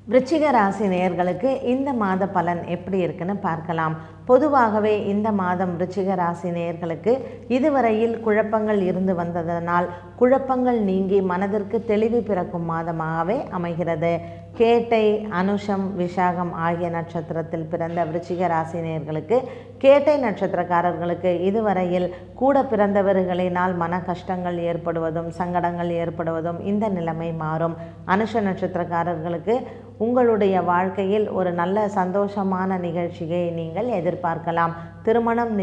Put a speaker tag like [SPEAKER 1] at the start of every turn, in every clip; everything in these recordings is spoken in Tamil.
[SPEAKER 1] விருச்சிக ராசி நேயர்களுக்கு இந்த மாத பலன் எப்படி இருக்குன்னு பார்க்கலாம். பொதுவாகவே இந்த மாதம் விருச்சிக ராசி நேயர்களுக்கு இதுவரையில் குழப்பங்கள் இருந்து வந்ததனால் குழப்பங்கள் நீங்கி மனதிற்கு தெளிவு பிறக்கும் மாதமாகவே அமைகிறது. கேட்டை, அனுஷம், விஷாகம் ஆகிய நட்சத்திரத்தில் பிறந்த விருச்சிக ராசி நேயர்களுக்கு, கேட்டை நட்சத்திரக்காரர்களுக்கு இதுவரையில் கூட பிறந்தவர்களினால் மன கஷ்டங்கள் ஏற்படுவதும் சங்கடங்கள் ஏற்படுவதும் இந்த நிலைமை மாறும். அனுஷ நட்சத்திரக்காரர்களுக்கு உங்களுடைய வாழ்க்கையில் ஒரு நல்ல சந்தோஷமான நிகழ்ச்சியை நீங்கள் எதிர்பார்க்கலாம். திருமணம்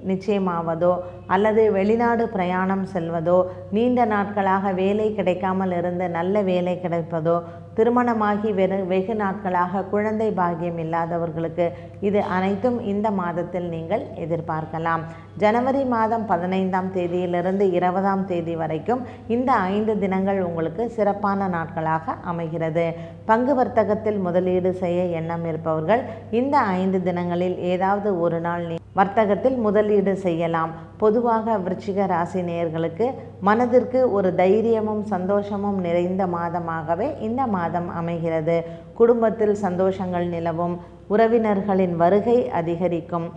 [SPEAKER 1] நிச்சயமாவதோ அல்லது வெளிநாடு பிரயாணம் செல்வதோ, நீண்ட நாட்களாக வேலை கிடைக்காமல் இருந்து நல்ல வேலை கிடைப்பதோ, திருமணமாகி வெகு நாட்களாக குழந்தை பாக்கியம் இல்லாதவர்களுக்கு இது அனைத்தும் இந்த மாதத்தில் நீங்கள் எதிர்பார்க்கலாம். ஜனவரி மாதம் 15ஆம் தேதியிலிருந்து 20ஆம் தேதி வரைக்கும் இந்த 5 தினங்கள் உங்களுக்கு சிறப்பான நாட்களாக அமைகிறது. பங்கு வர்த்தகத்தில் முதலீடு செய்ய எண்ணம் இருப்பவர்கள் இந்த 5 தினங்களில் ஏதாவது ஒரு நாள் வர்த்தகத்தில் முதலீடு செய்யலாம். பொதுவாக விருச்சிக ராசி நேயர்களுக்கு மனதிற்கு ஒரு தைரியமும் சந்தோஷமும் நிறைந்த மாதமாகவே இந்த மாதம் அமைகிறது. குடும்பத்தில் சந்தோஷங்கள் நிலவும், உறவினர்களின் வருகை அதிகரிக்கும்.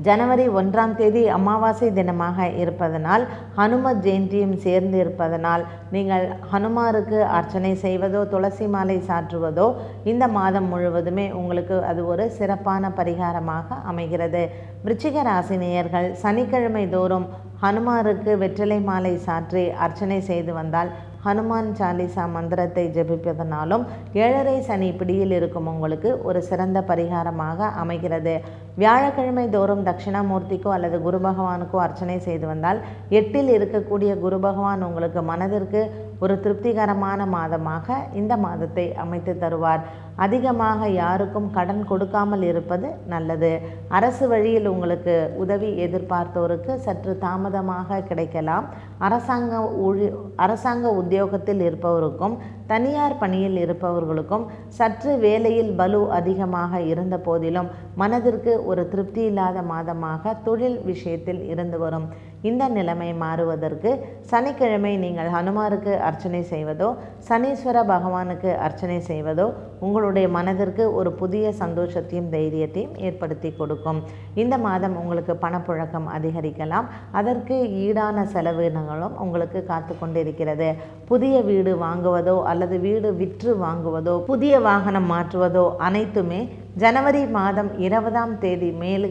[SPEAKER 1] ஜனவரி 1ஆம் தேதி அமாவாசை தினமாக இருப்பதனால் ஹனுமத் ஜெயந்தியும் சேர்ந்து இருப்பதனால் நீங்கள் ஹனுமாருக்கு அர்ச்சனை செய்வதோ துளசி மாலை சாற்றுவதோ இந்த மாதம் முழுவதுமே உங்களுக்கு அது ஒரு சிறப்பான பரிகாரமாக அமைகிறது. விருச்சிக ராசி நேயர்கள் சனிக்கிழமை தோறும் ஹனுமாருக்கு வெற்றிலை மாலை சாற்றி அர்ச்சனை செய்து வந்தால், ஹனுமான் சாலிசா மந்திரத்தை ஜபிப்பதனாலும் 7.5 சனி பிடியில் இருக்கும் உங்களுக்கு ஒரு சிறந்த பரிகாரமாக அமைகிறது. வியாழக்கிழமை தோறும் தட்சிணாமூர்த்திக்கோ அல்லது குரு பகவானுக்கோ அர்ச்சனை செய்து வந்தால் 8இல் இருக்கக்கூடிய குரு பகவான் உங்களுக்கு மனதிற்கு ஒரு திருப்திகரமான மாதமாக இந்த மாதத்தை அமைத்து தருவார். அதிகமாக யாருக்கும் கடன் கொடுக்காமல் இருப்பது நல்லது. அரசு வழியில் உங்களுக்கு உதவி எதிர்பார்த்தோருக்கு சற்று தாமதமாக கிடைக்கலாம். அரசாங்க உத்தியோகத்தில் இருப்பவருக்கும் தனியார் பணியில் இருப்பவர்களுக்கும் சற்று வேலையில் பலு அதிகமாக இருந்த போதிலும் மனதிற்கு ஒரு திருப்தி இல்லாத மாதமாக தொழில் விஷயத்தில் இருந்து வரும். இந்த நிலைமை மாறுவதற்கு சனிக்கிழமை நீங்கள் ஹனுமாருக்கு அர்ச்சனை செய்வதோ சனீஸ்வர பகவானுக்கு அர்ச்சனை செய்வதோ உங்களுடைய மனதிற்கு ஒரு புதிய சந்தோஷத்தையும் தைரியத்தையும் ஏற்படுத்தி கொடுக்கும். இந்த மாதம் உங்களுக்கு பணப்புழக்கம் அதிகரிக்கலாம். அதற்கு ஈடான செலவினங்களும் உங்களுக்கு காத்து கொண்டிருக்கிறது. புதிய வீடு வாங்குவதோ அல்லது வீடு விற்று வாங்குவதோ, புதிய வாகனம் மாற்றுவதோ அனைத்துமே ஜனவரி மாதம் 20ஆம் தேதி மேல்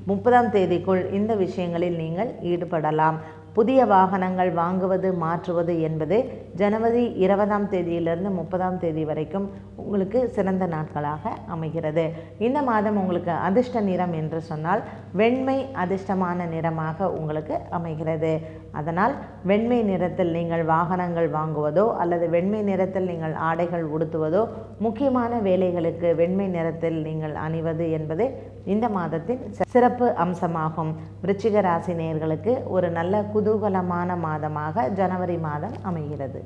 [SPEAKER 1] 30ஆம் தேதிக்குள் இந்த விஷயங்களில் நீங்கள் ஈடுபடலாம். புதிய வாகனங்கள் வாங்குவது மாற்றுவது என்பது ஜனவரி 20ஆம் தேதியிலிருந்து 30ஆம் தேதி வரைக்கும் உங்களுக்கு சிறந்த நாட்களாக அமைகிறது. இந்த மாதம் உங்களுக்கு அதிர்ஷ்ட நிறம் என்று சொன்னால் வெண்மை அதிர்ஷ்டமான நிறமாக உங்களுக்கு அமைகிறது. அதனால் வெண்மை நிறத்தில் நீங்கள் வாகனங்கள் வாங்குவதோ அல்லது வெண்மை நிறத்தில் நீங்கள் ஆடைகள் உடுத்துவதோ, முக்கியமான வேலைகளுக்கு வெண்மை நிறத்தில் நீங்கள் அணிவது என்பது இந்த மாதத்தின் சிறப்பு அம்சமாகும். விருச்சிக ராசி நேயர்களுக்கு ஒரு நல்ல குதூகலமான மாதமாக ஜனவரி மாதம் அமைகிறது.